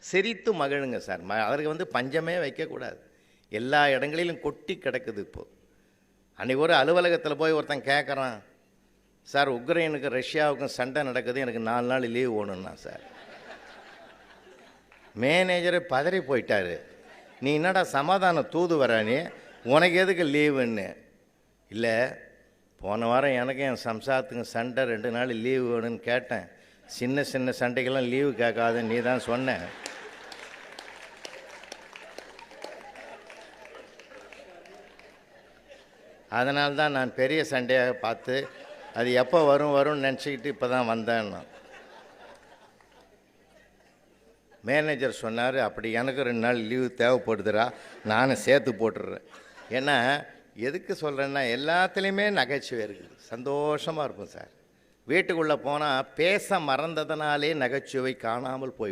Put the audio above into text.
சிரித்து மகிழுங்க சார். அதற்கு வந்து பஞ்சமே வைக்கக்கூடாது. எல்லா இடங்களிலும் கொட்டி கிடக்குது இப்போது. அன்றைக்கி ஒரு அலுவலகத்தில் போய் ஒருத்தன் கேட்குறான், சார் உக்ரைனுக்கும் ரஷ்யாவுக்கும் சண்டை நடக்குது, எனக்கு 4 நாள் லீவ் வேணும்னா சார். மேனேஜரே பதறி போயிட்டார். நீ என்னடா சமாதான தூது வரானே, உனக்கு எதுக்கு லீவுன்னு. இல்லை, போன வாரம் எனக்கு என் சம்சாரத்துக்கும் சண்டை, 2 நாள் லீவு வேணும்னு கேட்டேன். சின்ன சின்ன சண்டைக்கெல்லாம் லீவு கேட்காதுன்னு நீ தான் சொன்ன. அதனால்தான் நான் பெரிய சண்டையாக பார்த்து அது எப்போ வரும்னு நினச்சிக்கிட்டு இப்போ தான் வந்தேன்னா. மேனேஜர் சொன்னார், அப்படி எனக்கு 2 நாள் லீவு தேவைப்படுதுரா, நானும் சேர்த்து போட்டுடுறேன். ஏன்னா எதுக்கு சொல்கிறேன்னா, எல்லாத்துலேயுமே நகைச்சுவை இருக்குது, சந்தோஷமாக இருக்கும் சார். வீட்டுக்குள்ளே போனால் பேச மறந்ததுனாலே நகைச்சுவை காணாமல் போய்